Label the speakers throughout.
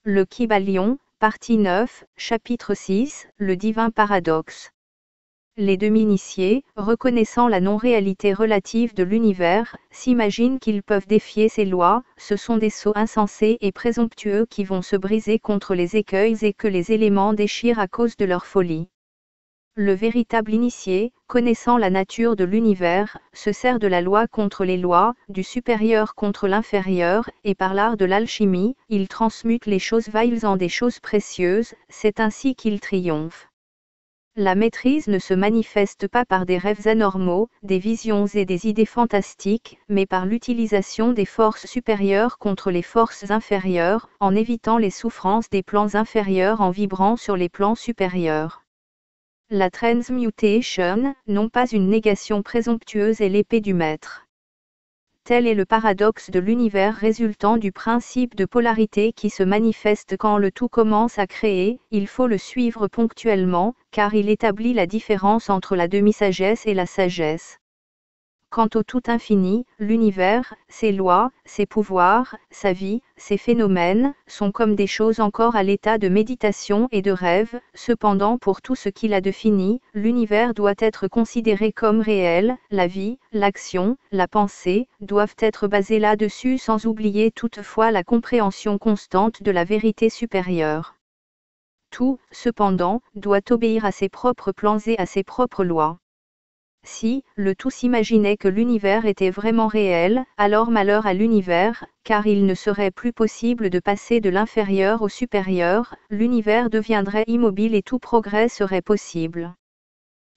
Speaker 1: Le Kybalion, partie 9, chapitre 6, le divin paradoxe. Les demi-initiés, reconnaissant la non-réalité relative de l'univers, s'imaginent qu'ils peuvent défier ces lois. Ce sont des sots insensés et présomptueux qui vont se briser contre les écueils et que les éléments déchirent à cause de leur folie. Le véritable initié, connaissant la nature de l'univers, se sert de la loi contre les lois, du supérieur contre l'inférieur, et par l'art de l'alchimie, il transmute les choses viles en des choses précieuses, c'est ainsi qu'il triomphe. La maîtrise ne se manifeste pas par des rêves anormaux, des visions et des idées fantastiques, mais par l'utilisation des forces supérieures contre les forces inférieures, en évitant les souffrances des plans inférieurs en vibrant sur les plans supérieurs. La transmutation, non pas une négation présomptueuse, est l'épée du maître. Tel est le paradoxe de l'univers résultant du principe de polarité qui se manifeste quand le tout commence à créer. Il faut le suivre ponctuellement, car il établit la différence entre la demi-sagesse et la sagesse. Quant au tout infini, l'univers, ses lois, ses pouvoirs, sa vie, ses phénomènes, sont comme des choses encore à l'état de méditation et de rêve. Cependant, pour tout ce qu'il a de fini, l'univers doit être considéré comme réel. La vie, l'action, la pensée, doivent être basées là-dessus, sans oublier toutefois la compréhension constante de la vérité supérieure. Tout, cependant, doit obéir à ses propres plans et à ses propres lois. Si, le tout s'imaginait que l'univers était vraiment réel, alors malheur à l'univers, car il ne serait plus possible de passer de l'inférieur au supérieur, l'univers deviendrait immobile et tout progrès serait possible.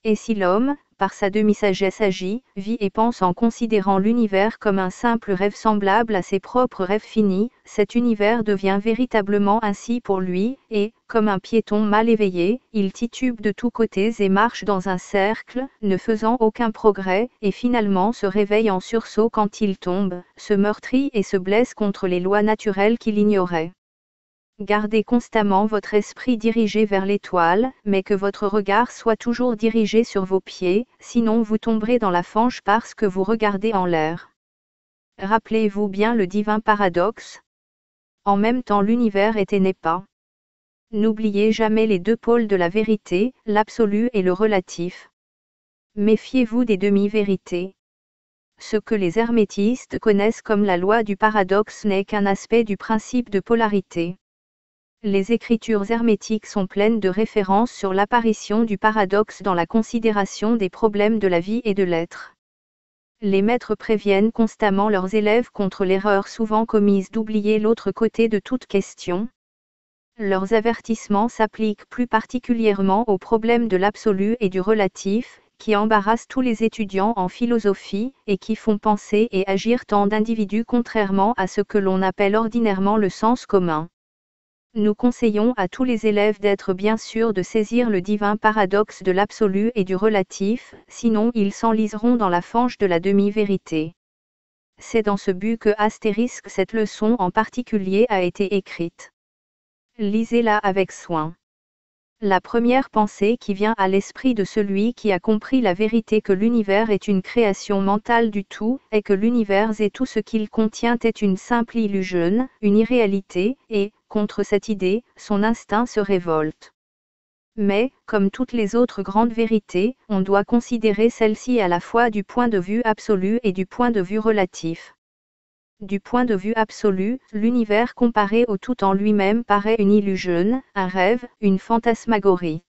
Speaker 1: Et si l'homme, par sa demi-sagesse agit, vit et pense en considérant l'univers comme un simple rêve semblable à ses propres rêves finis, cet univers devient véritablement ainsi pour lui, et, comme un piéton mal éveillé, il titube de tous côtés et marche dans un cercle, ne faisant aucun progrès, et finalement se réveille en sursaut quand il tombe, se meurtrit et se blesse contre les lois naturelles qu'il ignorait. Gardez constamment votre esprit dirigé vers l'étoile, mais que votre regard soit toujours dirigé sur vos pieds, sinon vous tomberez dans la fange parce que vous regardez en l'air. Rappelez-vous bien le divin paradoxe. En même temps l'univers était n'est pas. N'oubliez jamais les deux pôles de la vérité, l'absolu et le relatif. Méfiez-vous des demi-vérités. Ce que les hermétistes connaissent comme la loi du paradoxe n'est qu'un aspect du principe de polarité. Les écritures hermétiques sont pleines de références sur l'apparition du paradoxe dans la considération des problèmes de la vie et de l'être. Les maîtres préviennent constamment leurs élèves contre l'erreur souvent commise d'oublier l'autre côté de toute question. Leurs avertissements s'appliquent plus particulièrement aux problèmes de l'absolu et du relatif, qui embarrassent tous les étudiants en philosophie, et qui font penser et agir tant d'individus contrairement à ce que l'on appelle ordinairement le sens commun. Nous conseillons à tous les élèves d'être bien sûrs de saisir le divin paradoxe de l'absolu et du relatif, sinon ils s'enliseront dans la fange de la demi-vérité. C'est dans ce but que cette leçon en particulier a été écrite. Lisez-la avec soin. La première pensée qui vient à l'esprit de celui qui a compris la vérité que l'univers est une création mentale du tout, est que l'univers et tout ce qu'il contient est une simple illusion, une irréalité, et, contre cette idée, son instinct se révolte. Mais, comme toutes les autres grandes vérités, on doit considérer celle-ci à la fois du point de vue absolu et du point de vue relatif. Du point de vue absolu, l'univers comparé au tout en lui-même paraît une illusion, un rêve, une fantasmagorie.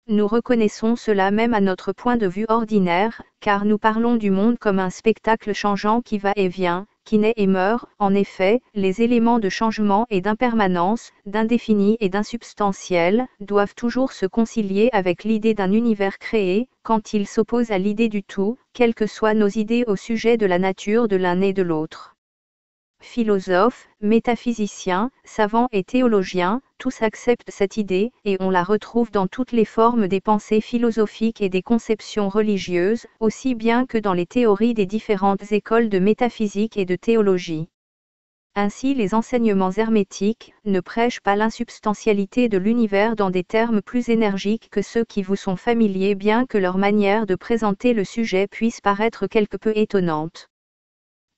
Speaker 1: Nous reconnaissons cela même à notre point de vue ordinaire, car nous parlons du monde comme un spectacle changeant qui va et vient, qui naît et meurt. En effet, les éléments de changement et d'impermanence, d'indéfini et d'insubstantiel, doivent toujours se concilier avec l'idée d'un univers créé, quand ils s'opposent à l'idée du tout, quelles que soient nos idées au sujet de la nature de l'un et de l'autre. Philosophes, métaphysiciens, savants et théologiens, tous acceptent cette idée, et on la retrouve dans toutes les formes des pensées philosophiques et des conceptions religieuses, aussi bien que dans les théories des différentes écoles de métaphysique et de théologie. Ainsi les enseignements hermétiques ne prêchent pas l'insubstantialité de l'univers dans des termes plus énergiques que ceux qui vous sont familiers, bien que leur manière de présenter le sujet puisse paraître quelque peu étonnante.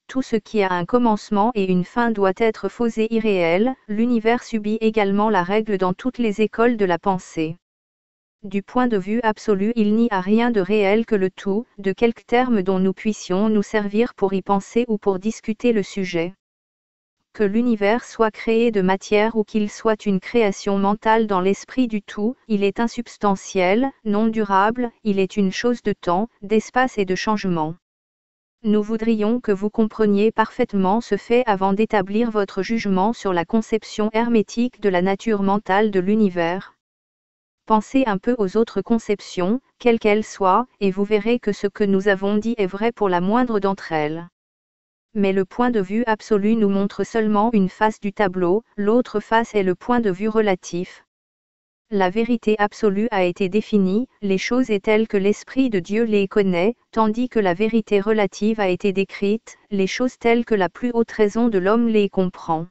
Speaker 1: tout ce qui a un commencement et une fin doit être faux et irréel. L'univers subit également la règle dans toutes les écoles de la pensée. Du point de vue absolu, il n'y a rien de réel que le tout, de quelque terme dont nous puissions nous servir pour y penser ou pour discuter le sujet. Que l'univers soit créé de matière ou qu'il soit une création mentale dans l'esprit du tout, il est insubstantiel, non durable, il est une chose de temps, d'espace et de changement. Nous voudrions que vous compreniez parfaitement ce fait avant d'établir votre jugement sur la conception hermétique de la nature mentale de l'univers. Pensez un peu aux autres conceptions, quelles qu'elles soient, et vous verrez que ce que nous avons dit est vrai pour la moindre d'entre elles. Mais le point de vue absolu nous montre seulement une face du tableau, l'autre face est le point de vue relatif. La vérité absolue a été définie, les choses est telles que l'Esprit de Dieu les connaît, tandis que la vérité relative a été décrite, les choses telles que la plus haute raison de l'homme les comprend.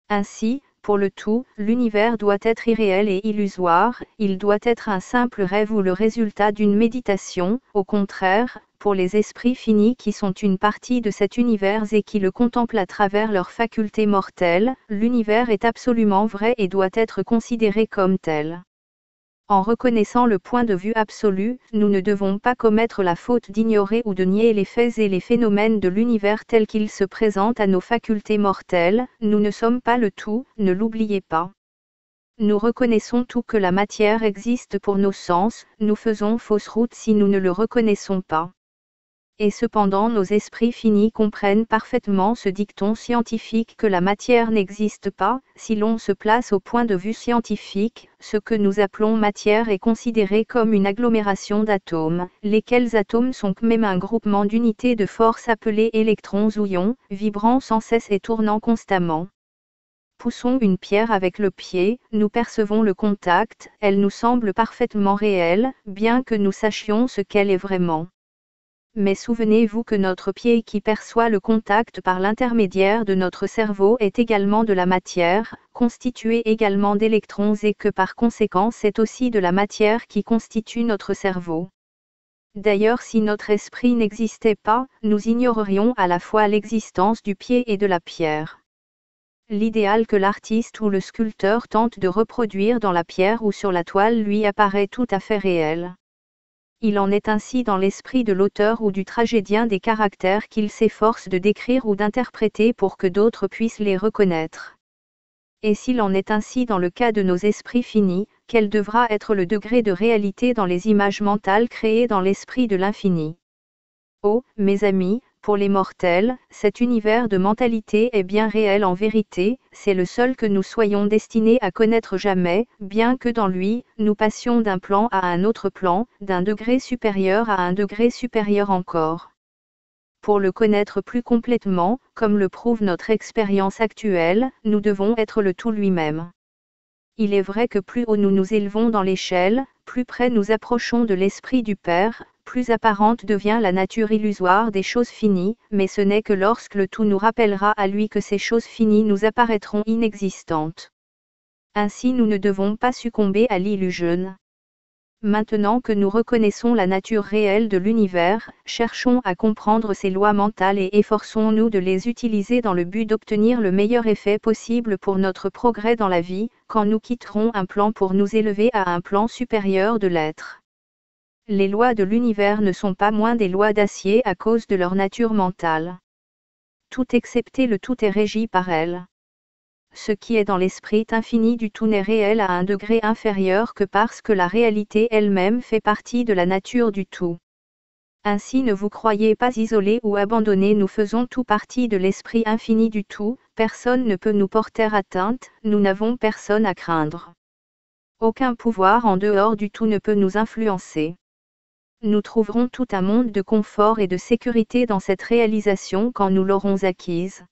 Speaker 1: Ainsi, pour le tout, l'univers doit être irréel et illusoire, il doit être un simple rêve ou le résultat d'une méditation. Au contraire, pour les esprits finis qui sont une partie de cet univers et qui le contemplent à travers leurs facultés mortelles, l'univers est absolument vrai et doit être considéré comme tel. En reconnaissant le point de vue absolu, nous ne devons pas commettre la faute d'ignorer ou de nier les faits et les phénomènes de l'univers tels qu'ils se présentent à nos facultés mortelles. Nous ne sommes pas le tout, ne l'oubliez pas. Nous reconnaissons tout que la matière existe pour nos sens, nous faisons fausse route si nous ne le reconnaissons pas. Et cependant nos esprits finis comprennent parfaitement ce dicton scientifique que la matière n'existe pas. Si l'on se place au point de vue scientifique, ce que nous appelons matière est considéré comme une agglomération d'atomes, lesquels atomes sont même un groupement d'unités de force appelées électrons ou ions, vibrant sans cesse et tournant constamment. Poussons une pierre avec le pied, nous percevons le contact, elle nous semble parfaitement réelle, bien que nous sachions ce qu'elle est vraiment. Mais souvenez-vous que notre pied qui perçoit le contact par l'intermédiaire de notre cerveau est également de la matière, constituée également d'électrons et que par conséquent c'est aussi de la matière qui constitue notre cerveau. D'ailleurs si notre esprit n'existait pas, nous ignorerions à la fois l'existence du pied et de la pierre. L'idéal que l'artiste ou le sculpteur tente de reproduire dans la pierre ou sur la toile lui apparaît tout à fait réel. Il en est ainsi dans l'esprit de l'auteur ou du tragédien des caractères qu'il s'efforce de décrire ou d'interpréter pour que d'autres puissent les reconnaître. Et s'il en est ainsi dans le cas de nos esprits finis, quel devra être le degré de réalité dans les images mentales créées dans l'esprit de l'infini? Oh, mes amis, pour les mortels, cet univers de mentalité est bien réel en vérité, c'est le seul que nous soyons destinés à connaître jamais, bien que dans lui, nous passions d'un plan à un autre plan, d'un degré supérieur à un degré supérieur encore. Pour le connaître plus complètement, comme le prouve notre expérience actuelle, nous devons être le tout lui-même. Il est vrai que plus haut nous nous élevons dans l'échelle, plus près nous approchons de l'esprit du Père, plus apparente devient la nature illusoire des choses finies, mais ce n'est que lorsque le tout nous rappellera à lui que ces choses finies nous apparaîtront inexistantes. Ainsi nous ne devons pas succomber à l'illusion. Maintenant que nous reconnaissons la nature réelle de l'univers, cherchons à comprendre ces lois mentales et efforçons-nous de les utiliser dans le but d'obtenir le meilleur effet possible pour notre progrès dans la vie, quand nous quitterons un plan pour nous élever à un plan supérieur de l'être. Les lois de l'univers ne sont pas moins des lois d'acier à cause de leur nature mentale. Tout excepté le tout est régi par elles. Ce qui est dans l'esprit infini du tout n'est réel à un degré inférieur que parce que la réalité elle-même fait partie de la nature du tout. Ainsi ne vous croyez pas isolés ou abandonnés, nous faisons tout partie de l'esprit infini du tout, personne ne peut nous porter atteinte, nous n'avons personne à craindre. Aucun pouvoir en dehors du tout ne peut nous influencer. Nous trouverons tout un monde de confort et de sécurité dans cette réalisation quand nous l'aurons acquise.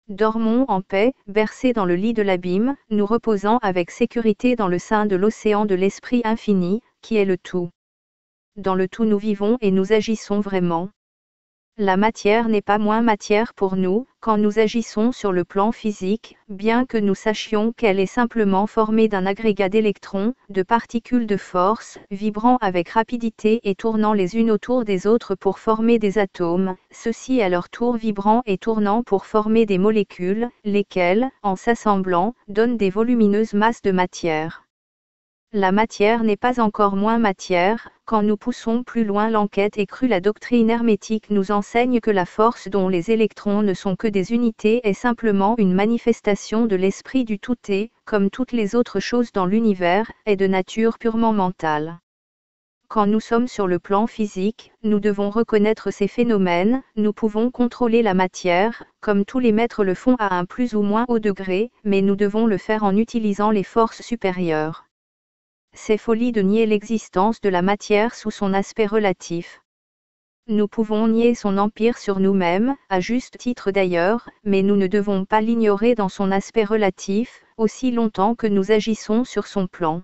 Speaker 1: Dormons en paix, bercés dans le lit de l'abîme, nous reposant avec sécurité dans le sein de l'océan de l'esprit infini, qui est le tout. Dans le tout nous vivons et nous agissons vraiment. La matière n'est pas moins matière pour nous, quand nous agissons sur le plan physique, bien que nous sachions qu'elle est simplement formée d'un agrégat d'électrons, de particules de force, vibrant avec rapidité et tournant les unes autour des autres pour former des atomes, ceux-ci à leur tour vibrant et tournant pour former des molécules, lesquelles, en s'assemblant, donnent des volumineuses masses de matière. La matière n'est pas encore moins matière, quand nous poussons plus loin l'enquête et crue la doctrine hermétique nous enseigne que la force dont les électrons ne sont que des unités est simplement une manifestation de l'esprit du tout et, comme toutes les autres choses dans l'univers, est de nature purement mentale. Quand nous sommes sur le plan physique, nous devons reconnaître ces phénomènes, nous pouvons contrôler la matière, comme tous les maîtres le font à un plus ou moins haut degré, mais nous devons le faire en utilisant les forces supérieures. C'est folie de nier l'existence de la matière sous son aspect relatif. Nous pouvons nier son empire sur nous-mêmes, à juste titre d'ailleurs, mais nous ne devons pas l'ignorer dans son aspect relatif, aussi longtemps que nous agissons sur son plan.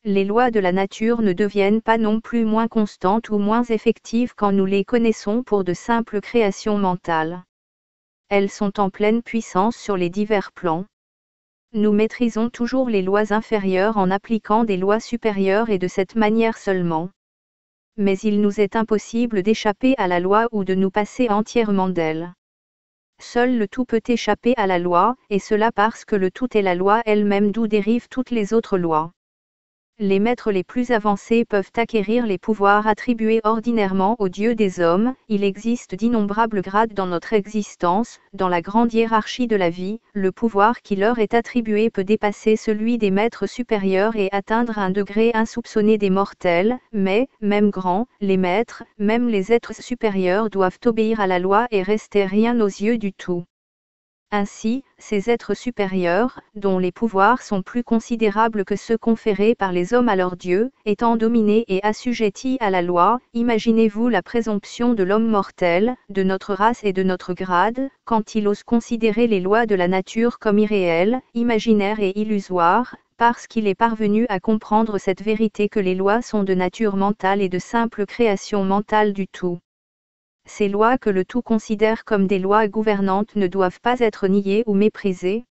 Speaker 1: Les lois de la nature ne deviennent pas non plus moins constantes ou moins effectives quand nous les connaissons pour de simples créations mentales. Elles sont en pleine puissance sur les divers plans. Nous maîtrisons toujours les lois inférieures en appliquant des lois supérieures et de cette manière seulement. Mais il nous est impossible d'échapper à la loi ou de nous passer entièrement d'elle. Seul le tout peut échapper à la loi, et cela parce que le tout est la loi elle-même d'où dérivent toutes les autres lois. Les maîtres les plus avancés peuvent acquérir les pouvoirs attribués ordinairement aux dieux des hommes. Il existe d'innombrables grades dans notre existence, dans la grande hiérarchie de la vie, le pouvoir qui leur est attribué peut dépasser celui des maîtres supérieurs et atteindre un degré insoupçonné des mortels, mais, même grands, les maîtres, même les êtres supérieurs doivent obéir à la loi et rester rien aux yeux du tout. Ainsi, ces êtres supérieurs, dont les pouvoirs sont plus considérables que ceux conférés par les hommes à leurs dieux, étant dominés et assujettis à la loi, imaginez-vous la présomption de l'homme mortel, de notre race et de notre grade, quand il ose considérer les lois de la nature comme irréelles, imaginaires et illusoires, parce qu'il est parvenu à comprendre cette vérité que les lois sont de nature mentale et de simple création mentale du tout. Ces lois que le tout considère comme des lois gouvernantes ne doivent pas être niées ou méprisées.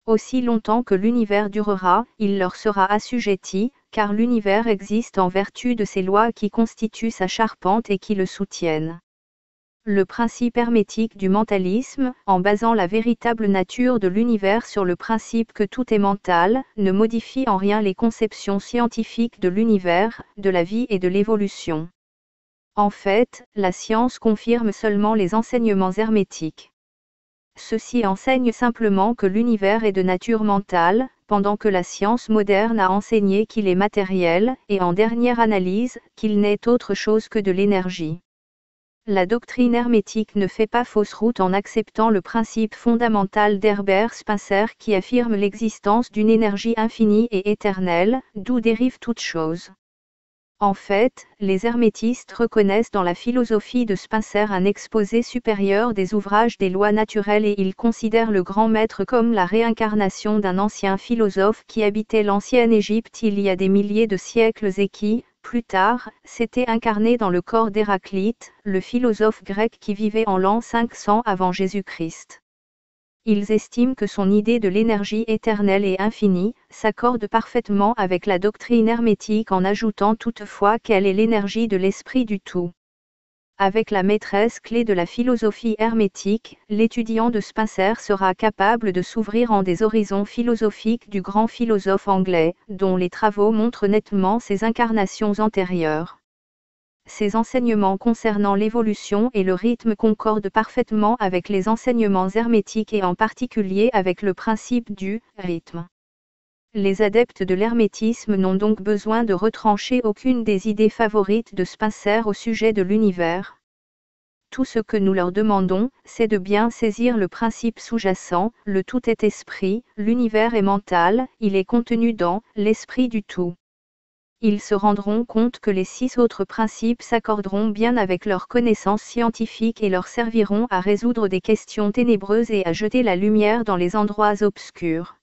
Speaker 1: Aussi longtemps que l'univers durera, il leur sera assujetti, car l'univers existe en vertu de ces lois qui constituent sa charpente et qui le soutiennent. Le principe hermétique du mentalisme, en basant la véritable nature de l'univers sur le principe que tout est mental, ne modifie en rien les conceptions scientifiques de l'univers, de la vie et de l'évolution. En fait, la science confirme seulement les enseignements hermétiques. Ceux-ci enseignent simplement que l'univers est de nature mentale, pendant que la science moderne a enseigné qu'il est matériel, et en dernière analyse, qu'il n'est autre chose que de l'énergie. La doctrine hermétique ne fait pas fausse route en acceptant le principe fondamental d'Herbert Spencer qui affirme l'existence d'une énergie infinie et éternelle, d'où dérive toute chose. En fait, les hermétistes reconnaissent dans la philosophie de Spencer un exposé supérieur des ouvrages des lois naturelles et ils considèrent le grand maître comme la réincarnation d'un ancien philosophe qui habitait l'ancienne Égypte il y a des milliers de siècles et qui, plus tard, s'était incarné dans le corps d'Héraclite, le philosophe grec qui vivait en l'an 500 avant Jésus-Christ. Ils estiment que son idée de l'énergie éternelle et infinie s'accorde parfaitement avec la doctrine hermétique en ajoutant toutefois qu'elle est l'énergie de l'esprit du tout. Avec la maîtresse clé de la philosophie hermétique, l'étudiant de Spencer sera capable de s'ouvrir en des horizons philosophiques du grand philosophe anglais, dont les travaux montrent nettement ses incarnations antérieures. Ces enseignements concernant l'évolution et le rythme concordent parfaitement avec les enseignements hermétiques et en particulier avec le principe du rythme. Les adeptes de l'hermétisme n'ont donc besoin de retrancher aucune des idées favorites de Spencer au sujet de l'univers. Tout ce que nous leur demandons, c'est de bien saisir le principe sous-jacent, le tout est esprit, l'univers est mental, il est contenu dans l'esprit du tout. Ils se rendront compte que les 6 autres principes s'accorderont bien avec leurs connaissances scientifiques et leur serviront à résoudre des questions ténébreuses et à jeter la lumière dans les endroits obscurs.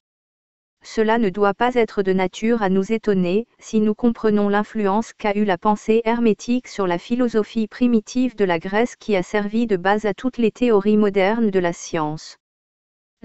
Speaker 1: Cela ne doit pas être de nature à nous étonner, si nous comprenons l'influence qu'a eue la pensée hermétique sur la philosophie primitive de la Grèce qui a servi de base à toutes les théories modernes de la science.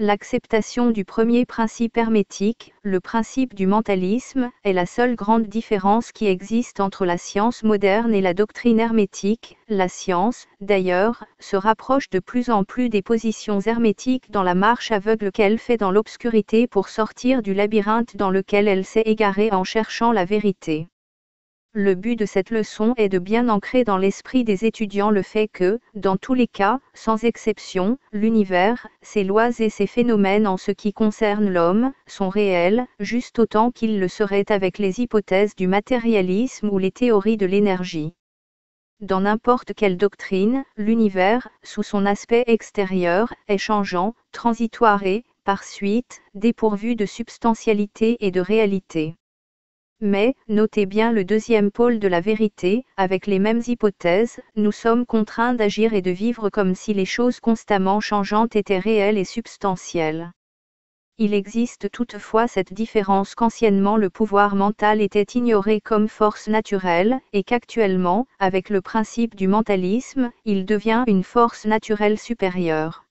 Speaker 1: L'acceptation du premier principe hermétique, le principe du mentalisme, est la seule grande différence qui existe entre la science moderne et la doctrine hermétique. La science, d'ailleurs, se rapproche de plus en plus des positions hermétiques dans la marche aveugle qu'elle fait dans l'obscurité pour sortir du labyrinthe dans lequel elle s'est égarée en cherchant la vérité. Le but de cette leçon est de bien ancrer dans l'esprit des étudiants le fait que, dans tous les cas, sans exception, l'univers, ses lois et ses phénomènes en ce qui concerne l'homme, sont réels, juste autant qu'ils le seraient avec les hypothèses du matérialisme ou les théories de l'énergie. Dans n'importe quelle doctrine, l'univers, sous son aspect extérieur, est changeant, transitoire et, par suite, dépourvu de substantialité et de réalité. Mais, notez bien le deuxième pôle de la vérité, avec les mêmes hypothèses, nous sommes contraints d'agir et de vivre comme si les choses constamment changeantes étaient réelles et substantielles. Il existe toutefois cette différence qu'anciennement le pouvoir mental était ignoré comme force naturelle, et qu'actuellement, avec le principe du mentalisme, il devient une force naturelle supérieure.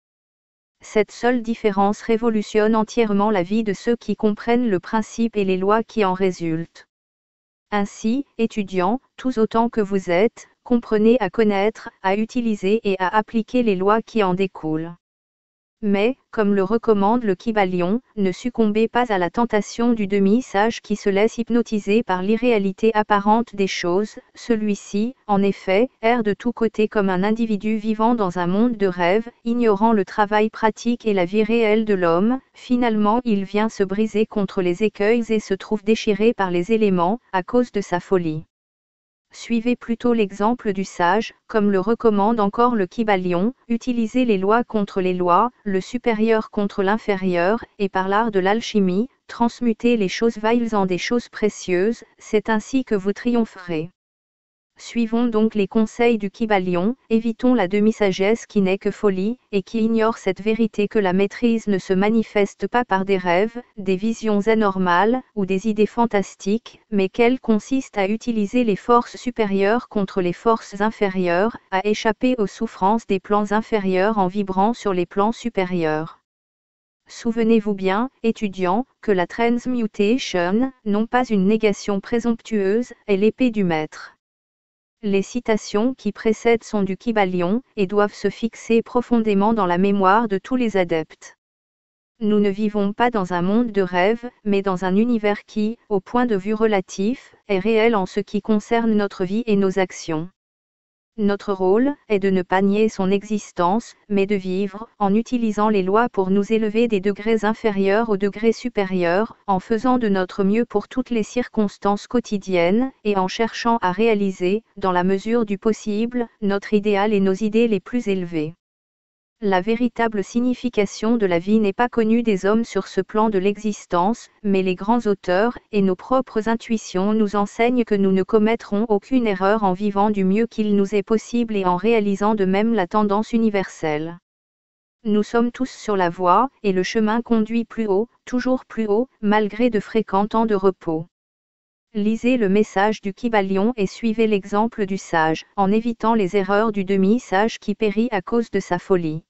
Speaker 1: Cette seule différence révolutionne entièrement la vie de ceux qui comprennent le principe et les lois qui en résultent. Ainsi, étudiants, tous autant que vous êtes, comprenez à connaître, à utiliser et à appliquer les lois qui en découlent. Mais, comme le recommande le Kybalion, ne succombez pas à la tentation du demi-sage qui se laisse hypnotiser par l'irréalité apparente des choses. Celui-ci, en effet, erre de tous côtés comme un individu vivant dans un monde de rêve, ignorant le travail pratique et la vie réelle de l'homme. Finalement, il vient se briser contre les écueils et se trouve déchiré par les éléments, à cause de sa folie. Suivez plutôt l'exemple du sage, comme le recommande encore le Kybalion, utilisez les lois contre les lois, le supérieur contre l'inférieur, et par l'art de l'alchimie, transmutez les choses viles en des choses précieuses, c'est ainsi que vous triompherez. Suivons donc les conseils du Kybalion, évitons la demi-sagesse qui n'est que folie, et qui ignore cette vérité que la maîtrise ne se manifeste pas par des rêves, des visions anormales, ou des idées fantastiques, mais qu'elle consiste à utiliser les forces supérieures contre les forces inférieures, à échapper aux souffrances des plans inférieurs en vibrant sur les plans supérieurs. Souvenez-vous bien, étudiants, que la transmutation, non pas une négation présomptueuse, est l'épée du maître. Les citations qui précèdent sont du Kybalion, et doivent se fixer profondément dans la mémoire de tous les adeptes. Nous ne vivons pas dans un monde de rêve, mais dans un univers qui, au point de vue relatif, est réel en ce qui concerne notre vie et nos actions. Notre rôle est de ne pas nier son existence, mais de vivre, en utilisant les lois pour nous élever des degrés inférieurs aux degrés supérieurs, en faisant de notre mieux pour toutes les circonstances quotidiennes, et en cherchant à réaliser, dans la mesure du possible, notre idéal et nos idées les plus élevées. La véritable signification de la vie n'est pas connue des hommes sur ce plan de l'existence, mais les grands auteurs, et nos propres intuitions nous enseignent que nous ne commettrons aucune erreur en vivant du mieux qu'il nous est possible et en réalisant de même la tendance universelle. Nous sommes tous sur la voie, et le chemin conduit plus haut, toujours plus haut, malgré de fréquents temps de repos. Lisez le message du Kybalion et suivez l'exemple du sage, en évitant les erreurs du demi-sage qui périt à cause de sa folie.